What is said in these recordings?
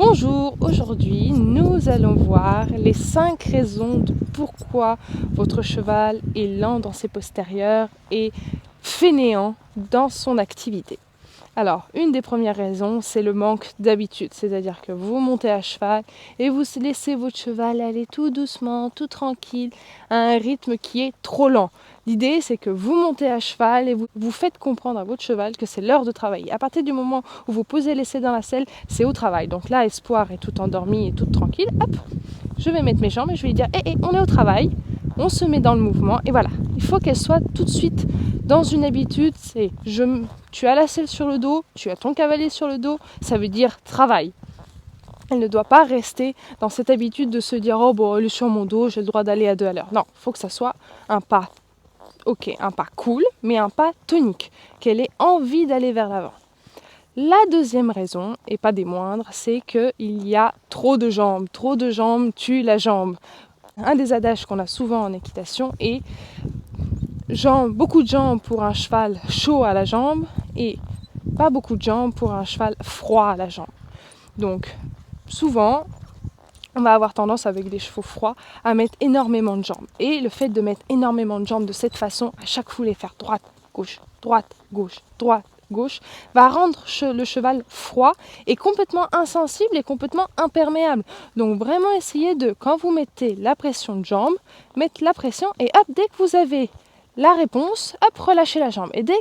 Bonjour, aujourd'hui nous allons voir les 5 raisons de pourquoi votre cheval est lent dans ses postérieurs et fainéant dans son activité. Alors, une des premières raisons, c'est le manque d'habitude, c'est-à-dire que vous montez à cheval et vous laissez votre cheval aller tout doucement, tout tranquille, à un rythme qui est trop lent. L'idée, c'est que vous montez à cheval et vous faites comprendre à votre cheval que c'est l'heure de travailler. À partir du moment où vous posez l'essai dans la selle, c'est au travail. Donc là, Espoir est tout endormi et tout tranquille. Hop, je vais mettre mes jambes et je vais lui dire on est au travail, on se met dans le mouvement et voilà. Il faut qu'elle soit tout de suite dans une habitude, c'est tu as la selle sur le dos, tu as ton cavalier sur le dos, ça veut dire travail. Elle ne doit pas rester dans cette habitude de se dire oh bon, elle est sur mon dos, j'ai le droit d'aller à 2 à l'heure. Non, il faut que ça soit un pas, un pas cool, mais un pas tonique, qu'elle ait envie d'aller vers l'avant. La deuxième raison, et pas des moindres, c'est qu'il y a trop de jambes. Trop de jambes tue la jambe. Un des adages qu'on a souvent en équitation est beaucoup de jambes pour un cheval chaud à la jambe et pas beaucoup de jambes pour un cheval froid à la jambe. Donc souvent, on va avoir tendance avec des chevaux froids à mettre énormément de jambes. Et le fait de mettre énormément de jambes de cette façon, à chaque fois les faire droite, gauche, droite, gauche, droite, gauche, va rendre le cheval froid et complètement insensible et complètement imperméable. Donc vraiment essayez de, quand vous mettez la pression de jambe, mettre la pression et hop, dès que vous avez la réponse, hop, relâchez la jambe. Et dès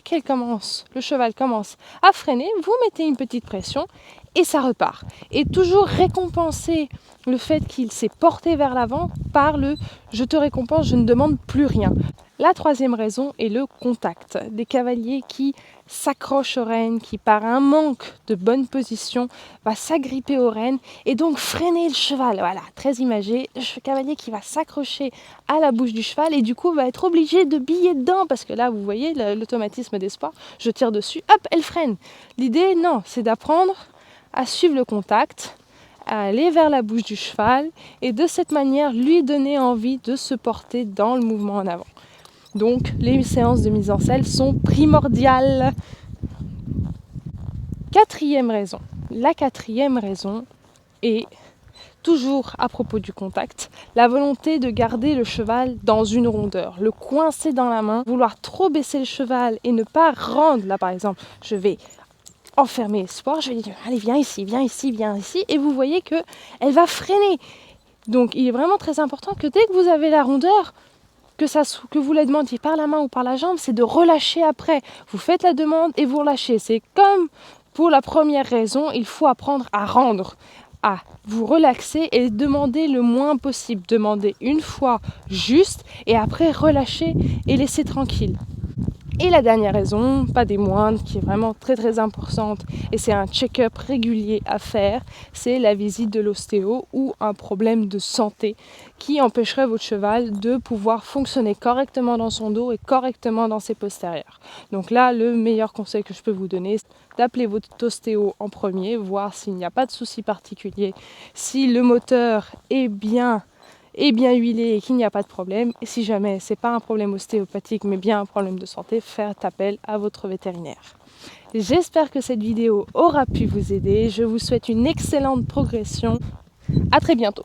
le cheval commence à freiner, vous mettez une petite pression et ça repart. Et toujours récompenser le fait qu'il s'est porté vers l'avant par le « je te récompense, je ne demande plus rien ». La troisième raison est le contact. Des cavaliers qui s'accrochent aux rênes, qui par un manque de bonne position va s'agripper aux rênes et donc freiner le cheval. Voilà, très imagé, le cavalier qui va s'accrocher à la bouche du cheval et du coup va être obligé de biller dedans parce que là vous voyez l'automatisme d'Espoir, je tire dessus, hop, elle freine. L'idée non, c'est d'apprendre à suivre le contact, à aller vers la bouche du cheval et de cette manière lui donner envie de se porter dans le mouvement en avant. Donc les séances de mise en selle sont primordiales. La quatrième raison est toujours à propos du contact, la volonté de garder le cheval dans une rondeur, le coincer dans la main, vouloir trop baisser le cheval et ne pas rendre. Là par exemple, je vais enfermer Espoir, je vais lui dire allez viens ici, et vous voyez qu'elle va freiner. Donc il est vraiment très important que dès que vous avez la rondeur, que vous la demandiez par la main ou par la jambe, c'est de relâcher après. Vous faites la demande et vous relâchez. C'est comme pour la première raison, il faut apprendre à rendre, à vous relaxer et demander le moins possible. Demander une fois juste et après relâcher et laisser tranquille. Et la dernière raison, pas des moindres, qui est vraiment très très importante, et c'est un check-up régulier à faire, c'est la visite de l'ostéo ou un problème de santé qui empêcherait votre cheval de pouvoir fonctionner correctement dans son dos et correctement dans ses postérieurs. Donc là, le meilleur conseil que je peux vous donner, c'est d'appeler votre ostéo en premier, voir s'il n'y a pas de souci particulier, si le moteur est bien huilé et qu'il n'y a pas de problème. Et si jamais c'est pas un problème ostéopathique mais bien un problème de santé, faites appel à votre vétérinaire. J'espère que cette vidéo aura pu vous aider. Je vous souhaite une excellente progression. À très bientôt.